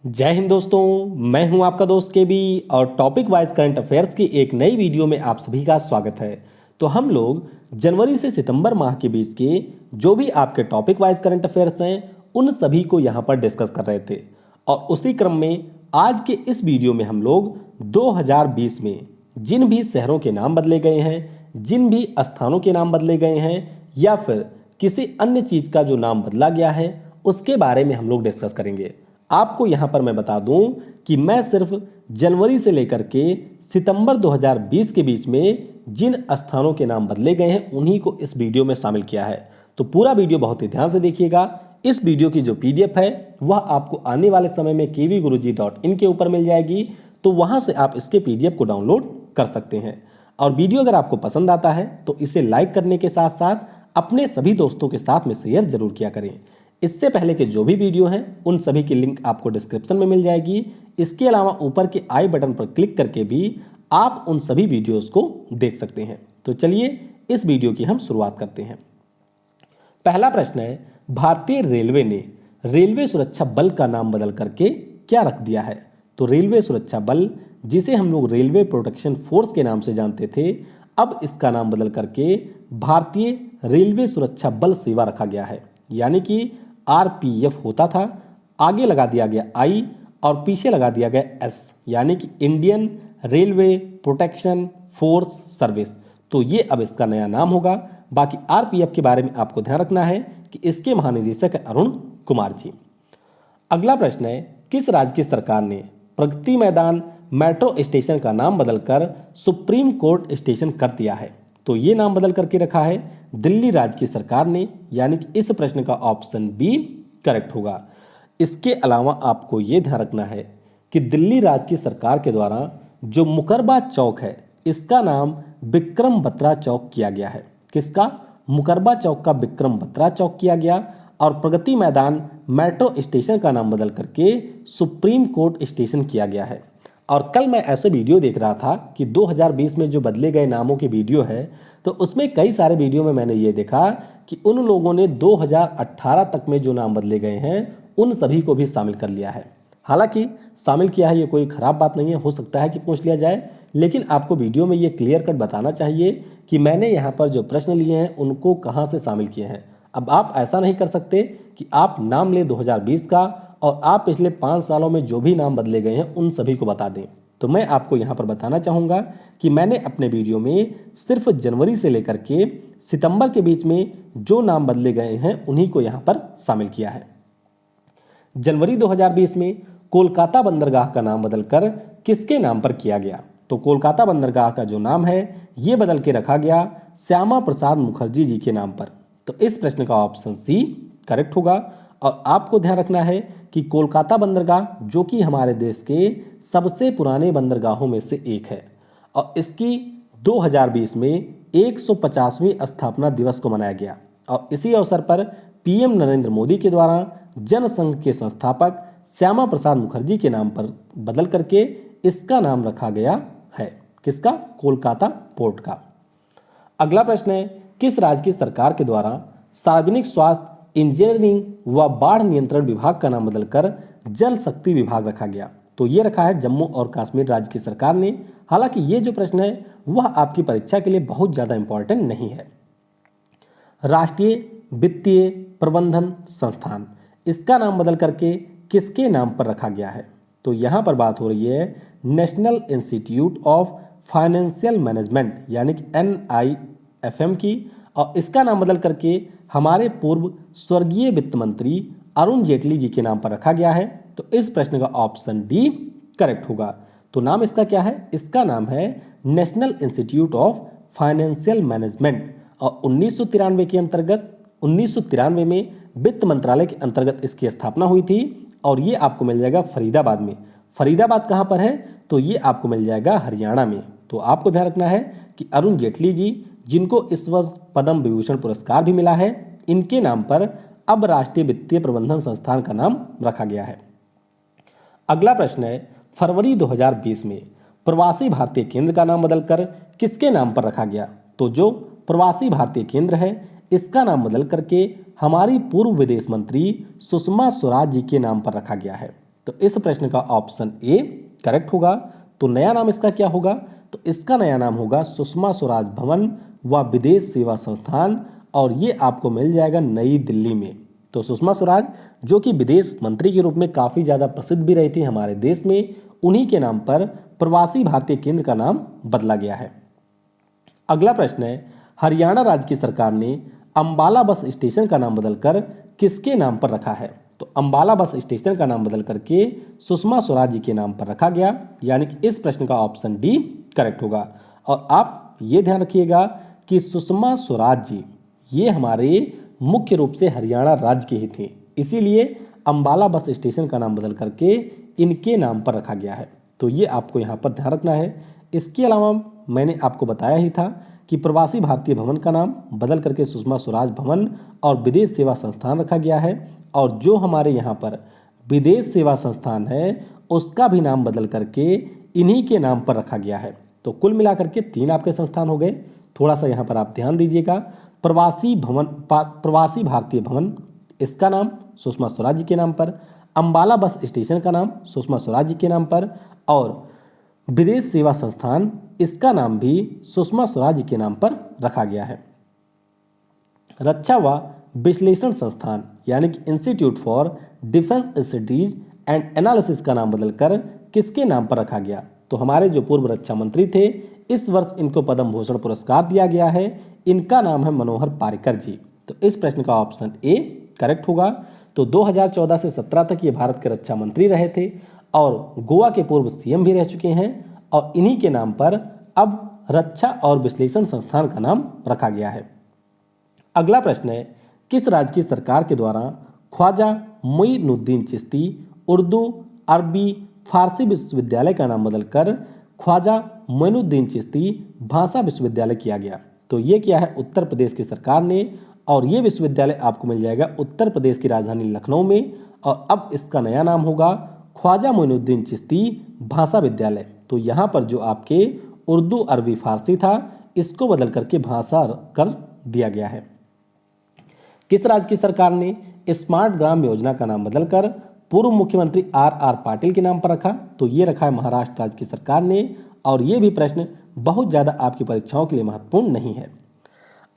जय हिंद दोस्तों, मैं हूं आपका दोस्त के बी और टॉपिक वाइज करंट अफेयर्स की एक नई वीडियो में आप सभी का स्वागत है। तो हम लोग जनवरी से सितंबर माह के बीच के जो भी आपके टॉपिक वाइज करंट अफेयर्स हैं उन सभी को यहां पर डिस्कस कर रहे थे और उसी क्रम में आज के इस वीडियो में हम लोग 2020 में जिन भी शहरों के नाम बदले गए हैं, जिन भी स्थानों के नाम बदले गए हैं या फिर किसी अन्य चीज़ का जो नाम बदला गया है उसके बारे में हम लोग डिस्कस करेंगे। आपको यहां पर मैं बता दूं कि मैं सिर्फ जनवरी से लेकर के सितंबर 2020 के बीच में जिन स्थानों के नाम बदले गए हैं उन्हीं को इस वीडियो में शामिल किया है। तो पूरा वीडियो बहुत ही ध्यान से देखिएगा। इस वीडियो की जो पीडीएफ है वह आपको आने वाले समय में kvguruji.in के ऊपर मिल जाएगी, तो वहां से आप इसके पीडीएफ को डाउनलोड कर सकते हैं। और वीडियो अगर आपको पसंद आता है तो इसे लाइक करने के साथ साथ अपने सभी दोस्तों के साथ में शेयर जरूर किया करें। इससे पहले के जो भी वीडियो हैं उन सभी की लिंक आपको डिस्क्रिप्शन में मिल जाएगी। इसके अलावा ऊपर के आई बटन पर क्लिक करके भी आप उन सभी वीडियोस को देख सकते हैं। तो चलिए इस वीडियो की हम शुरुआत करते हैं। पहला प्रश्न है, भारतीय रेलवे ने रेलवे सुरक्षा बल का नाम बदल करके क्या रख दिया है? तो रेलवे सुरक्षा बल, जिसे हम लोग रेलवे प्रोटेक्शन फोर्स के नाम से जानते थे, अब इसका नाम बदल करके भारतीय रेलवे सुरक्षा बल सेवा रखा गया है। यानी कि आरपीएफ होता था, आगे लगा दिया गया आई और पीछे लगा दिया गया एस, यानी कि Indian railway protection force service. तो ये अब इसका नया नाम होगा। बाकी आरपीएफ के बारे में आपको ध्यान रखना है कि इसके महानिदेशक है अरुण कुमार जी। अगला प्रश्न है, किस राज्य की सरकार ने प्रगति मैदान मेट्रो स्टेशन का नाम बदलकर सुप्रीम कोर्ट स्टेशन कर दिया है? तो ये नाम बदल करके रखा है दिल्ली राज्य की सरकार ने, यानी कि इस प्रश्न का ऑप्शन बी करेक्ट होगा। इसके अलावा आपको ये ध्यान रखना है कि दिल्ली राज्य की सरकार के द्वारा जो मुकरबा चौक है इसका नाम विक्रम बत्रा चौक किया गया है। किसका? मुकरबा चौक का विक्रम बत्रा चौक किया गया। और प्रगति मैदान मेट्रो स्टेशन का नाम बदल करके सुप्रीम कोर्ट स्टेशन किया गया है। और कल मैं ऐसे वीडियो देख रहा था कि 2020 में जो बदले गए नामों की वीडियो है, तो उसमें कई सारे वीडियो में मैंने ये देखा कि उन लोगों ने 2018 तक में जो नाम बदले गए हैं उन सभी को भी शामिल कर लिया है। हालांकि शामिल किया है ये कोई ख़राब बात नहीं है, हो सकता है कि पूछ लिया जाए, लेकिन आपको वीडियो में ये क्लियर कट बताना चाहिए कि मैंने यहाँ पर जो प्रश्न लिए हैं उनको कहाँ से शामिल किए हैं। अब आप ऐसा नहीं कर सकते कि आप नाम लें 2020 का और आप पिछले 5 सालों में जो भी नाम बदले गए हैं उन सभी को बता दें। तो मैं आपको यहाँ पर बताना चाहूँगा कि मैंने अपने वीडियो में सिर्फ जनवरी से लेकर के सितंबर के बीच में जो नाम बदले गए हैं उन्हीं को यहाँ पर शामिल किया है। जनवरी 2020 में कोलकाता बंदरगाह का नाम बदलकर किसके नाम पर किया गया? तो कोलकाता बंदरगाह का जो नाम है ये बदल के रखा गया श्यामा प्रसाद मुखर्जी जी के नाम पर। तो इस प्रश्न का ऑप्शन सी करेक्ट होगा। और आपको ध्यान रखना है कि कोलकाता बंदरगाह जो कि हमारे देश के सबसे पुराने बंदरगाहों में से एक है और इसकी 2020 में 150वीं स्थापना दिवस को मनाया गया। और इसी अवसर पर पीएम नरेंद्र मोदी के द्वारा जनसंघ के संस्थापक श्यामा प्रसाद मुखर्जी के नाम पर बदल करके इसका नाम रखा गया है। किसका? कोलकाता पोर्ट का। अगला प्रश्न है, किस राज्य की सरकार के द्वारा सार्वजनिक स्वास्थ्य इंजीनियरिंग व बाढ़ नियंत्रण विभाग का नाम बदलकर जल शक्ति विभाग रखा गया? तो ये रखा है जम्मू और कश्मीर राज्य की सरकार ने। हालांकि ये जो प्रश्न है वह आपकी परीक्षा के लिए बहुत ज़्यादा इंपॉर्टेंट नहीं है। राष्ट्रीय वित्तीय प्रबंधन संस्थान, इसका नाम बदल करके किसके नाम पर रखा गया है? तो यहाँ पर बात हो रही है national institute of financial management यानी कि NIFM की, और इसका नाम बदल करके हमारे पूर्व स्वर्गीय वित्त मंत्री अरुण जेटली जी के नाम पर रखा गया है। तो इस प्रश्न का ऑप्शन डी करेक्ट होगा। तो नाम इसका क्या है? इसका नाम है national institute of financial management. और 1993 में वित्त मंत्रालय के अंतर्गत इसकी स्थापना हुई थी और ये आपको मिल जाएगा फरीदाबाद में। फरीदाबाद कहाँ पर है? तो ये आपको मिल जाएगा हरियाणा में। तो आपको ध्यान रखना है कि अरुण जेटली जी, जिनको इस वर्ष पद्म विभूषण पुरस्कार भी मिला है, इनके नाम पर अब राष्ट्रीय वित्तीय प्रबंधन संस्थान का नाम रखा गया है। अगला प्रश्न है, फरवरी 2020 में प्रवासी भारतीय केंद्र का नाम बदलकर किसके नाम पर रखा गया? तो जो प्रवासी भारतीय केंद्र है इसका नाम बदल करके हमारी पूर्व विदेश मंत्री सुषमा स्वराज जी के नाम पर रखा गया है। तो इस प्रश्न का ऑप्शन ए करेक्ट होगा। तो नया नाम इसका क्या होगा? तो इसका नया नाम होगा सुषमा स्वराज भवन व विदेश सेवा संस्थान, और ये आपको मिल जाएगा नई दिल्ली में। तो सुषमा स्वराज जो कि विदेश मंत्री के रूप में काफ़ी ज़्यादा प्रसिद्ध भी रही थी हमारे देश में, उन्हीं के नाम पर प्रवासी भारतीय केंद्र का नाम बदला गया है। अगला प्रश्न है, हरियाणा राज्य की सरकार ने अंबाला बस स्टेशन का नाम बदलकर किसके नाम पर रखा है? तो अंबाला बस स्टेशन का नाम बदल करके सुषमा स्वराज जी के नाम पर रखा गया, यानी कि इस प्रश्न का ऑप्शन डी करेक्ट होगा। और आप ये ध्यान रखिएगा कि सुषमा स्वराज जी ये हमारे मुख्य रूप से हरियाणा राज्य के ही थे, इसीलिए अंबाला बस स्टेशन का नाम बदल करके इनके नाम पर रखा गया है। तो ये आपको यहाँ पर ध्यान रखना है। इसके अलावा मैंने आपको बताया ही था कि प्रवासी भारतीय भवन का नाम बदल करके सुषमा स्वराज भवन और विदेश सेवा संस्थान रखा गया है, और जो हमारे यहाँ पर विदेश सेवा संस्थान है उसका भी नाम बदल करके इन्हीं के नाम पर रखा गया है। तो कुल मिलाकर के 3 आपके संस्थान हो गए। थोड़ा सा यहाँ पर आप ध्यान दीजिएगा। प्रवासी भारतीय भवन इसका नाम सुषमा स्वराज जी के नाम पर, अंबाला बस स्टेशन का नाम सुषमा स्वराज जी के नाम पर, और विदेश सेवा संस्थान इसका नाम भी सुषमा स्वराज जी के नाम पर रखा गया है। रक्षा व विश्लेषण संस्थान यानी कि institute for defence studies and analysis का नाम बदलकर किसके नाम पर रखा गया? तो हमारे जो पूर्व रक्षा मंत्री थे, इस वर्ष इनको पद्म भूषण पुरस्कार दिया गया है। इनका नाम है मनोहर पारिकर जी। तो इस प्रश्न का ऑप्शन ए करेक्ट होगा। तो 2014 से 17 तक ये भारत के रक्षा मंत्री रहे थे और गोवा के पूर्व सीएम भी रह चुके हैं, और इन्हीं के नाम पर अब रक्षा और विश्लेषण संस्थान का नाम रखा गया है। अगला प्रश्न है, किस राज्य की सरकार के द्वारा ख्वाजा मोइनुद्दीन चिश्ती उर्दू अरबी फारसी विश्वविद्यालय का नाम बदलकर ख्वाजा मोइनुद्दीन चिश्ती भाषा विश्वविद्यालय किया गया? तो ये किया है उत्तर प्रदेश की सरकार ने, और ये विश्वविद्यालय आपको मिल जाएगा उत्तर प्रदेश की राजधानी लखनऊ में, और अब इसका नया नाम होगा ख्वाजा मोइनुद्दीन चिश्ती भाषा विद्यालय। तो यहाँ पर जो आपके उर्दू अरबी फारसी था इसको बदल करके भाषा कर दिया गया है। किस राज्य की सरकार ने स्मार्ट ग्राम योजना का नाम बदलकर पूर्व मुख्यमंत्री आर पाटिल के नाम पर रखा? तो ये रखा है महाराष्ट्र राज्य की सरकार ने, और ये भी प्रश्न बहुत ज़्यादा आपकी परीक्षाओं के लिए महत्वपूर्ण नहीं है।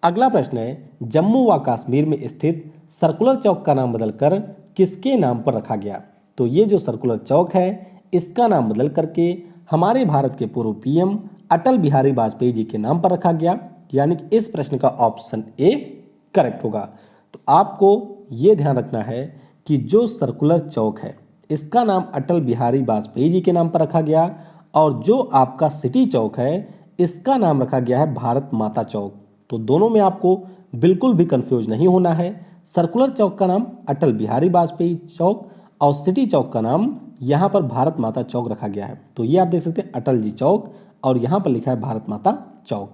अगला प्रश्न है, जम्मू व कश्मीर में स्थित सर्कुलर चौक का नाम बदलकर किसके नाम पर रखा गया? तो ये जो सर्कुलर चौक है इसका नाम बदल करके हमारे भारत के पूर्व पीएम अटल बिहारी वाजपेयी जी के नाम पर रखा गया, यानी कि इस प्रश्न का ऑप्शन ए करेक्ट होगा। तो आपको ये ध्यान रखना है कि जो सर्कुलर चौक है इसका नाम अटल बिहारी वाजपेयी जी के नाम पर रखा गया, और जो आपका सिटी चौक है इसका नाम रखा गया है भारत माता चौक। तो दोनों में आपको बिल्कुल भी कंफ्यूज नहीं होना है। सर्कुलर चौक का नाम अटल बिहारी वाजपेयी चौक और सिटी चौक का नाम यहाँ पर भारत माता चौक रखा गया है। तो ये आप देख सकते हैं अटल जी चौक, और यहाँ पर लिखा है भारत माता चौक।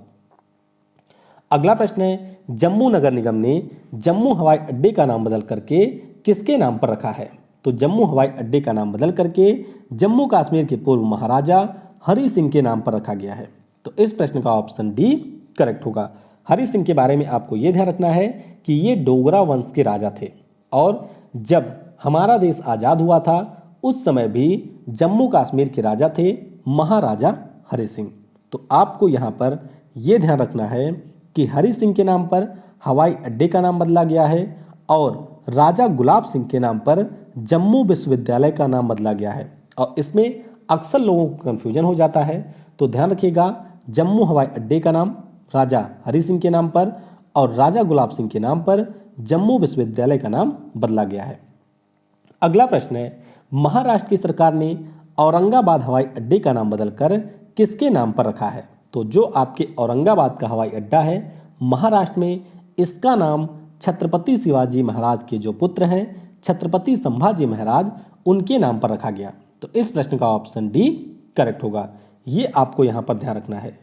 अगला प्रश्न है, जम्मू नगर निगम ने जम्मू हवाई अड्डे का नाम बदल करके किसके नाम पर रखा है? तो जम्मू हवाई अड्डे का नाम बदल करके जम्मू कश्मीर के पूर्व महाराजा हरि सिंह के नाम पर रखा गया है। तो इस प्रश्न का ऑप्शन डी करेक्ट होगा। हरि सिंह के बारे में आपको यह ध्यान रखना है कि ये डोगरा वंश के राजा थे, और जब हमारा देश आज़ाद हुआ था उस समय भी जम्मू कश्मीर के राजा थे महाराजा हरि सिंह। तो आपको यहाँ पर यह ध्यान रखना है कि हरि सिंह के नाम पर हवाई अड्डे का नाम बदला गया है, और राजा गुलाब सिंह के नाम पर जम्मू विश्वविद्यालय का नाम बदला गया है। और इसमें अक्सर लोगों को कन्फ्यूजन हो जाता है, तो ध्यान रखिएगा जम्मू हवाई अड्डे का नाम राजा हरि सिंह के नाम पर और राजा गुलाब सिंह के नाम पर जम्मू विश्वविद्यालय का नाम बदला गया है। अगला प्रश्न है, महाराष्ट्र की सरकार ने औरंगाबाद हवाई अड्डे का नाम बदलकर किसके नाम पर रखा है? तो जो आपके औरंगाबाद का हवाई अड्डा है महाराष्ट्र में, इसका नाम छत्रपति शिवाजी महाराज के जो पुत्र हैं छत्रपति संभाजी महाराज, उनके नाम पर रखा गया। तो इस प्रश्न का ऑप्शन डी करेक्ट होगा। ये आपको यहाँ पर ध्यान रखना है।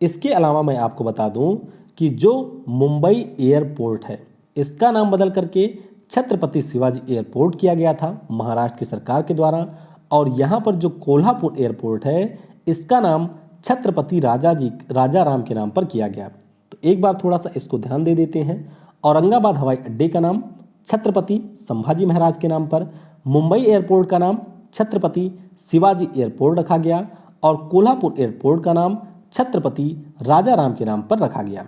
इसके अलावा मैं आपको बता दूं कि जो मुंबई एयरपोर्ट है इसका नाम बदल करके छत्रपति शिवाजी एयरपोर्ट किया गया था महाराष्ट्र की सरकार के द्वारा, और यहाँ पर जो कोल्हापुर एयरपोर्ट है इसका नाम छत्रपति राजा राम के नाम पर किया गया। तो एक बार थोड़ा सा इसको ध्यान दे देते हैं। औरंगाबाद हवाई अड्डे का नाम छत्रपति संभाजी महाराज के नाम पर, मुंबई एयरपोर्ट का नाम छत्रपति शिवाजी एयरपोर्ट रखा गया और कोल्हापुर एयरपोर्ट का नाम छत्रपति राजाराम के नाम पर रखा गया।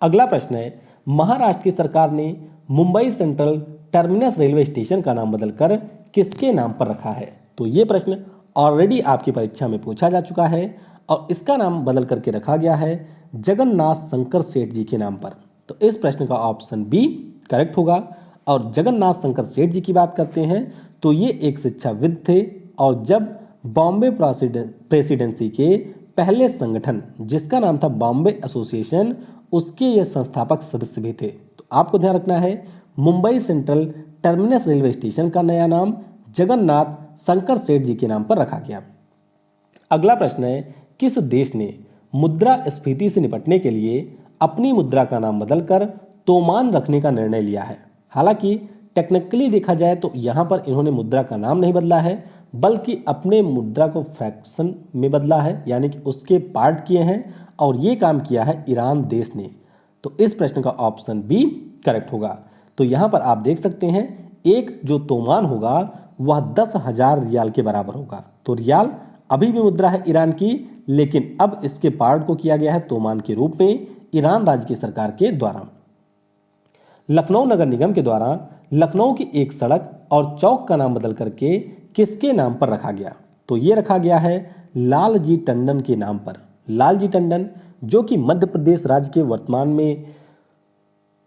अगला प्रश्न है, महाराष्ट्र की सरकार ने Mumbai central terminus railway station का नाम बदलकर किसके नाम पर रखा है? तो ये प्रश्न ऑलरेडी आपकी परीक्षा में पूछा जा चुका है और इसका नाम बदल करके रखा गया है जगन्नाथ शंकर सेठ जी के नाम पर। तो इस प्रश्न का ऑप्शन बी करेक्ट होगा। और जगन्नाथ शंकर सेठ जी की बात करते हैं तो ये एक शिक्षाविद थे और जब बॉम्बे प्रेसिडेंसी के पहले संगठन जिसका नाम था बॉम्बे एसोसिएशन, उसके ये संस्थापक सदस्य भी थे। तो आपको ध्यान रखना है Mumbai central terminus railway station का नया नाम जगन्नाथ शंकर सेठ जी के नाम पर रखा गया। अगला प्रश्न है, किस देश ने मुद्रास्फीति से निपटने के लिए अपनी मुद्रा का नाम बदलकर तोमान रखने का निर्णय लिया है? हालांकि टेक्निकली देखा जाए तो यहाँ पर इन्होंने मुद्रा का नाम नहीं बदला है बल्कि अपने मुद्रा को फ्रैक्शन में बदला है, यानी कि उसके पार्ट किए हैं और ये काम किया है ईरान देश ने। तो इस प्रश्न का ऑप्शन बी करेक्ट होगा। तो यहाँ पर आप देख सकते हैं एक जो तोमान होगा वह 10,000 रियाल के बराबर होगा। तो रियाल अभी भी मुद्रा है ईरान की, लेकिन अब इसके पार्ट को किया गया है तोमान के रूप में ईरान राज्य की सरकार के द्वारा। लखनऊ नगर निगम के द्वारा लखनऊ की एक सड़क और चौक का नाम बदल करके किसके नाम पर रखा गया? तो ये रखा गया है लालजी टंडन के नाम पर। लालजी टंडन जो कि मध्य प्रदेश राज्य के वर्तमान में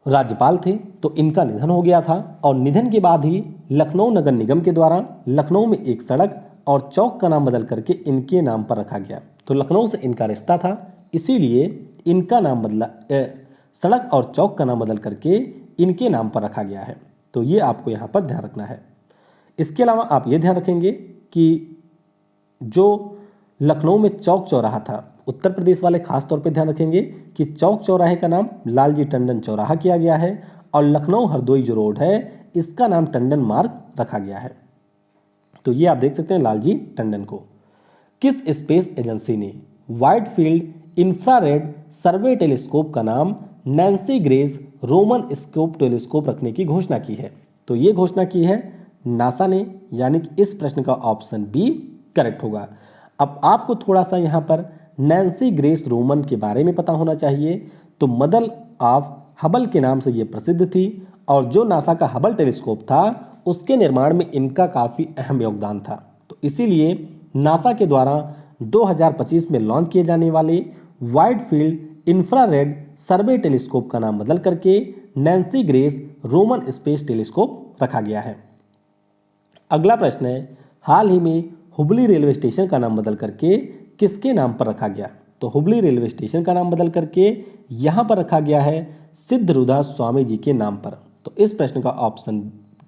राज्यपाल थे, तो इनका निधन हो गया था और निधन के बाद ही लखनऊ नगर निगम के द्वारा लखनऊ में एक सड़क और चौक का नाम बदल करके इनके नाम पर रखा गया। तो लखनऊ से इनका रिश्ता था, इसीलिए इनका नाम बदला, सड़क और चौक का नाम बदल करके इनके नाम पर रखा गया है। तो ये आपको यहाँ पर ध्यान रखना है। इसके अलावा आप ये ध्यान रखेंगे कि जो लखनऊ में चौक चौराहा था, उत्तर प्रदेश वाले खास तौर पे ध्यान रखेंगे कि चौक चौराहे का नाम लालजी टंडन चौराहा किया गया है और लखनऊ हरदोई जो रोड है इसका नाम टंडन मार्ग रखा गया है। तो ये आप देख सकते हैं लालजी टंडन को। किस स्पेस एजेंसी ने वाइड फील्ड इंफ्रारेड सर्वे टेलीस्कोप का नाम Nancy grace Roman scope telescope रखने की घोषणा की है? तो ये घोषणा की है नासा ने, यानी कि इस प्रश्न का ऑप्शन बी करेक्ट होगा। अब आपको थोड़ा सा यहाँ पर नैन्सी ग्रेस रोमन के बारे में पता होना चाहिए। तो मदर ऑफ हबल के नाम से ये प्रसिद्ध थी और जो नासा का हबल टेलीस्कोप था उसके निर्माण में इनका काफ़ी अहम योगदान था। तो इसीलिए नासा के द्वारा 2025 में लॉन्च किए जाने वाले वाइड फील्ड इंफ्रारेड सर्वे टेलीस्कोप का नाम बदल करके Nancy grace Roman space telescope रखा गया है। अगला प्रश्न है, हाल ही में हुबली रेलवे स्टेशन का नाम बदल करके किसके नाम पर रखा गया? तो हुबली रेलवे स्टेशन का नाम बदल करके यहाँ पर रखा गया है सिद्धरूढ़ा स्वामी जी के नाम पर। तो इस प्रश्न का ऑप्शन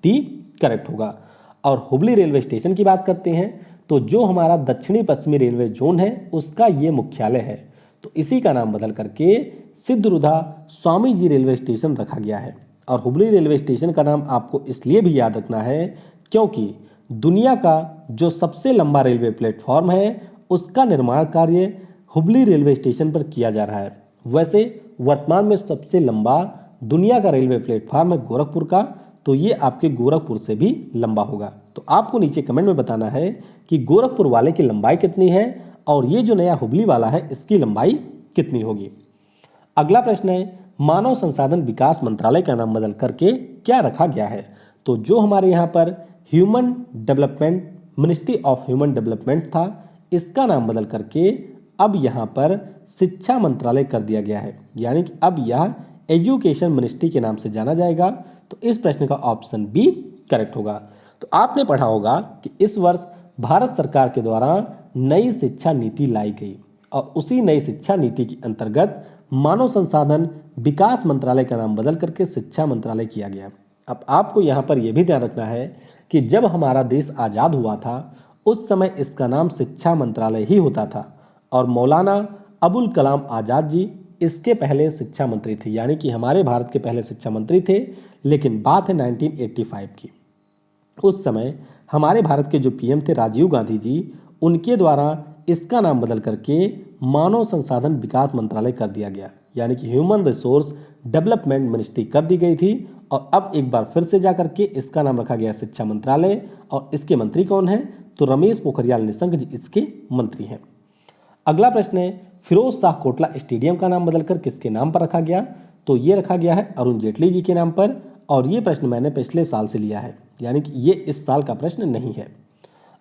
डी करेक्ट होगा। और हुबली रेलवे स्टेशन की बात करते हैं तो जो हमारा दक्षिणी पश्चिमी रेलवे जोन है उसका ये मुख्यालय है। तो इसी का नाम बदल करके सिद्धरूढ़ा स्वामी जी रेलवे स्टेशन रखा गया है। और हुबली रेलवे स्टेशन का नाम आपको इसलिए भी याद रखना है क्योंकि दुनिया का जो सबसे लंबा रेलवे प्लेटफॉर्म है उसका निर्माण कार्य हुबली रेलवे स्टेशन पर किया जा रहा है। वैसे वर्तमान में सबसे लंबा दुनिया का रेलवे प्लेटफॉर्म है गोरखपुर का, तो ये आपके गोरखपुर से भी लंबा होगा। तो आपको नीचे कमेंट में बताना है कि गोरखपुर वाले की लंबाई कितनी है और ये जो नया हुबली वाला है इसकी लंबाई कितनी होगी। अगला प्रश्न है, मानव संसाधन विकास मंत्रालय का नाम बदल करके क्या रखा गया है? तो जो हमारे यहाँ पर human development ministry of human development था, इसका नाम बदल करके अब यहाँ पर शिक्षा मंत्रालय कर दिया गया है, यानी कि अब यह एजुकेशन मिनिस्ट्री के नाम से जाना जाएगा। तो इस प्रश्न का ऑप्शन बी करेक्ट होगा। तो आपने पढ़ा होगा कि इस वर्ष भारत सरकार के द्वारा नई शिक्षा नीति लाई गई और उसी नई शिक्षा नीति के अंतर्गत मानव संसाधन विकास मंत्रालय का नाम बदल करके शिक्षा मंत्रालय किया गया। अब आपको यहाँ पर यह भी ध्यान रखना है कि जब हमारा देश आज़ाद हुआ था उस समय इसका नाम शिक्षा मंत्रालय ही होता था और मौलाना अबुल कलाम आज़ाद जी इसके पहले शिक्षा मंत्री थे, यानी कि हमारे भारत के पहले शिक्षा मंत्री थे। लेकिन बात है 1985 की। उस समय हमारे भारत के जो पीएम थे राजीव गांधी जी, उनके द्वारा इसका नाम बदल करके मानव संसाधन विकास मंत्रालय कर दिया गया, यानी कि ह्यूमन रिसोर्स डेवलपमेंट मिनिस्ट्री कर दी गई थी। और अब एक बार फिर से जा करके इसका नाम रखा गया शिक्षा मंत्रालय और इसके मंत्री कौन हैं? तो रमेश पोखरियाल निशंक जी इसके मंत्री हैं। अगला प्रश्न है, फिरोज शाह कोटला स्टेडियम का नाम बदलकर किसके नाम पर रखा गया? तो ये रखा गया है अरुण जेटली जी के नाम पर, और ये प्रश्न मैंने पिछले साल से लिया है, यानी कि ये इस साल का प्रश्न नहीं है।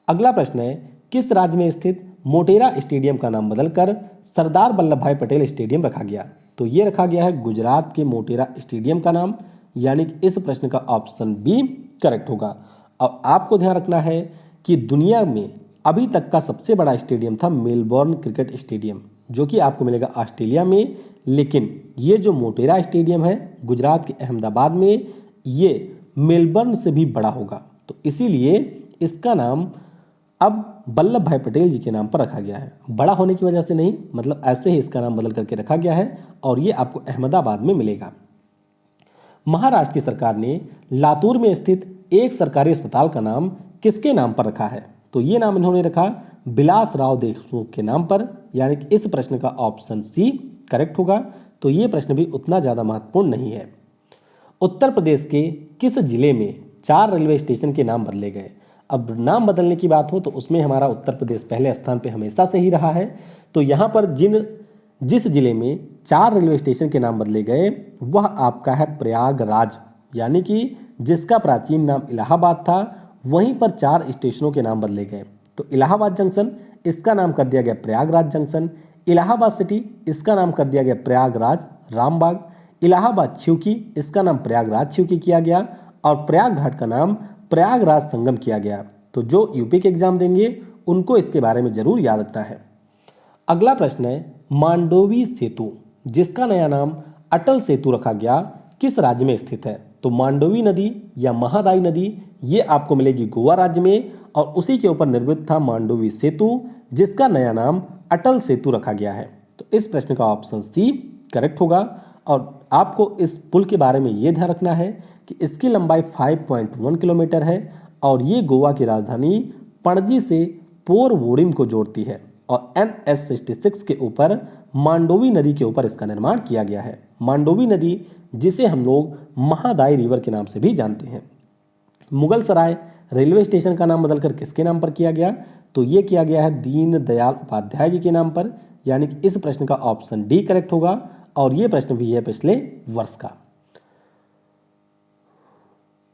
अगला प्रश्न है, किस राज्य में स्थित मोटेरा स्टेडियम का नाम बदलकर सरदार वल्लभ भाई पटेल स्टेडियम रखा गया? तो ये रखा गया है गुजरात के मोटेरा स्टेडियम का नाम, यानी कि इस प्रश्न का ऑप्शन बी करेक्ट होगा। अब आपको ध्यान रखना है कि दुनिया में अभी तक का सबसे बड़ा स्टेडियम था मेलबोर्न क्रिकेट स्टेडियम, जो कि आपको मिलेगा ऑस्ट्रेलिया में, लेकिन ये जो मोटेरा स्टेडियम है गुजरात के अहमदाबाद में, ये मेलबर्न से भी बड़ा होगा। तो इसीलिए इसका नाम अब वल्लभ भाई पटेल जी के नाम पर रखा गया है, बड़ा होने की वजह से नहीं, मतलब ऐसे ही इसका नाम बदल करके रखा गया है, और ये आपको अहमदाबाद में मिलेगा। महाराष्ट्र की सरकार ने लातूर में स्थित एक सरकारी अस्पताल का नाम किसके नाम पर रखा है? तो ये नाम इन्होंने रखा बिलास राव देशमुख के नाम पर, यानी कि इस प्रश्न का ऑप्शन सी करेक्ट होगा। तो ये प्रश्न भी उतना ज़्यादा महत्वपूर्ण नहीं है। उत्तर प्रदेश के किस जिले में 4 रेलवे स्टेशन के नाम बदले गए? अब नाम बदलने की बात हो तो उसमें हमारा उत्तर प्रदेश पहले स्थान पे हमेशा से ही रहा है। तो यहाँ पर जिस जिले में 4 रेलवे स्टेशन के नाम बदले गए वह आपका है प्रयागराज, यानी कि जिसका प्राचीन नाम इलाहाबाद था, वहीं पर 4 स्टेशनों के नाम बदले गए। तो इलाहाबाद जंक्शन, इसका नाम कर दिया गया प्रयागराज जंक्शन। इलाहाबाद सिटी, इसका नाम कर दिया गया प्रयागराज रामबाग। इलाहाबाद छिउकी, इसका नाम प्रयागराज छिउकी किया गया, और प्रयाग घाट का नाम प्रयागराज संगम किया गया। तो जो यूपी के एग्जाम देंगे उनको इसके बारे में जरूर याद रखना है। अगला प्रश्न है, मांडोवी सेतु जिसका नया नाम अटल सेतु रखा गया किस राज्य में स्थित है? तो मांडोवी नदी या महादाई नदी ये आपको मिलेगी गोवा राज्य में, और उसी के ऊपर निर्मित था मांडोवी सेतु जिसका नया नाम अटल सेतु रखा गया है। तो इस प्रश्न का ऑप्शन सी करेक्ट होगा। और आपको इस पुल के बारे में ये ध्यान रखना है कि इसकी लंबाई 5.1 किलोमीटर है, और ये गोवा की राजधानी पणजी से पोरवोरिम को जोड़ती है, और NH-66 के ऊपर मांडोवी नदी के ऊपर इसका निर्माण किया गया है। मांडोवी नदी जिसे हम लोग महादाई रिवर के नाम से भी जानते हैं। मुगल सराय रेलवे स्टेशन का नाम बदलकर किसके नाम पर किया गया? तो ये किया गया है दीनदयाल उपाध्याय जी के नाम पर, यानी कि इस प्रश्न का ऑप्शन डी करेक्ट होगा, और ये प्रश्न भी है पिछले वर्ष का।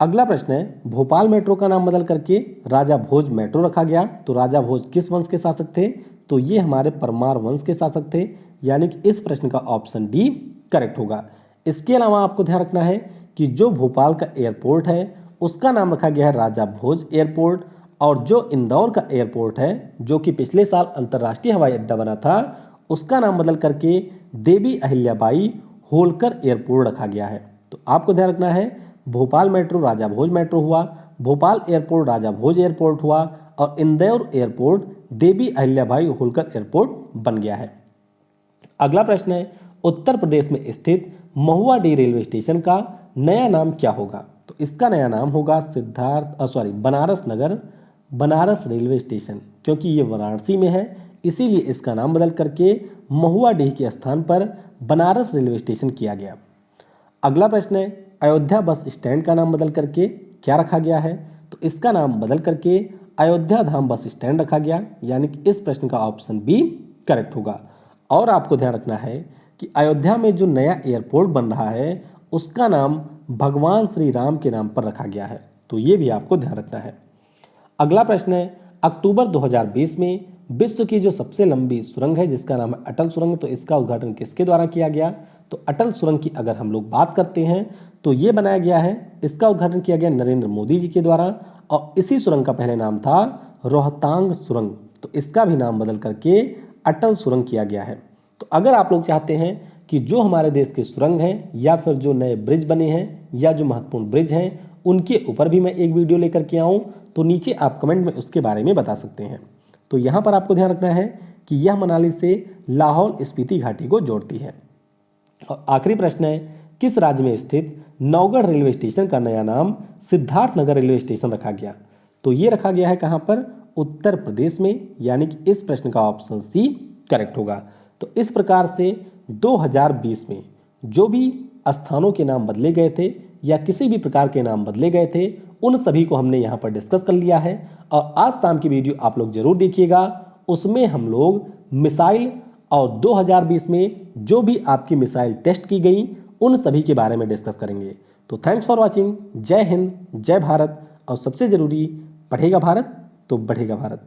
अगला प्रश्न है, भोपाल मेट्रो का नाम बदल करके राजा भोज मेट्रो रखा गया। तो राजा भोज किस वंश के शासक थे? तो ये हमारे परमार वंश के शासक थे, यानी कि इस प्रश्न का ऑप्शन डी करेक्ट होगा। इसके अलावा आपको ध्यान रखना है कि जो भोपाल का एयरपोर्ट है उसका नाम रखा गया है राजा भोज एयरपोर्ट, और जो इंदौर का एयरपोर्ट है जो कि पिछले साल अंतर्राष्ट्रीय हवाई अड्डा बना था उसका नाम बदल करके देवी अहिल्याबाई होलकर एयरपोर्ट रखा गया है। तो आपको ध्यान रखना है भोपाल मेट्रो राजा भोज मेट्रो हुआ, भोपाल एयरपोर्ट राजा भोज एयरपोर्ट हुआ, और इंदौर एयरपोर्ट देवी अहिल्याबाई होलकर एयरपोर्ट बन गया है। अगला प्रश्न है, उत्तर प्रदेश में स्थित महुआडीह रेलवे स्टेशन का नया नाम क्या होगा? तो इसका नया नाम होगा बनारस रेलवे स्टेशन, क्योंकि ये वाराणसी में है इसीलिए इसका नाम बदल करके महुआडीह के स्थान पर बनारस रेलवे स्टेशन किया गया। अगला प्रश्न है, अयोध्या बस स्टैंड का नाम बदल करके क्या रखा गया है? तो इसका नाम बदल करके अयोध्या धाम बस स्टैंड रखा गया, यानी कि इस प्रश्न का ऑप्शन बी करेक्ट होगा। और आपको ध्यान रखना है कि अयोध्या में जो नया एयरपोर्ट बन रहा है उसका नाम भगवान श्री राम के नाम पर रखा गया है, तो ये भी आपको ध्यान रखना है। अगला प्रश्न है, अक्टूबर 2020 में विश्व की जो सबसे लंबी सुरंग है जिसका नाम है अटल सुरंग, तो इसका उद्घाटन किसके द्वारा किया गया? तो अटल सुरंग की अगर हम लोग बात करते हैं तो ये बनाया गया है, इसका उद्घाटन किया गया नरेंद्र मोदी जी के द्वारा, और इसी सुरंग का पहले नाम था रोहतांग सुरंग, तो इसका भी नाम बदल करके अटल सुरंग किया गया है। तो अगर आप लोग चाहते हैं कि जो हमारे देश के सुरंग हैं या फिर जो नए ब्रिज बने हैं या जो महत्वपूर्ण ब्रिज हैं उनके ऊपर भी मैं एक वीडियो लेकर के आऊँ, तो नीचे आप कमेंट में उसके बारे में बता सकते हैं। तो यहाँ पर आपको ध्यान रखना है कि यह मनाली से लाहौल स्पीति घाटी को जोड़ती है। और आखिरी प्रश्न है, किस राज्य में स्थित नौगढ़ रेलवे स्टेशन का नया नाम सिद्धार्थनगर रेलवे स्टेशन रखा गया? तो ये रखा गया है कहाँ पर? उत्तर प्रदेश में, यानी कि इस प्रश्न का ऑप्शन सी करेक्ट होगा। तो इस प्रकार से 2020 में जो भी स्थानों के नाम बदले गए थे या किसी भी प्रकार के नाम बदले गए थे उन सभी को हमने यहाँ पर डिस्कस कर लिया है। और आज शाम की वीडियो आप लोग जरूर देखिएगा, उसमें हम लोग मिसाइल और 2020 में जो भी आपकी मिसाइल टेस्ट की गई उन सभी के बारे में डिस्कस करेंगे। तो थैंक्स फॉर वॉचिंग। जय हिंद, जय भारत, और सबसे जरूरी, पढ़ेगा भारत तो बढ़ेगा भारत।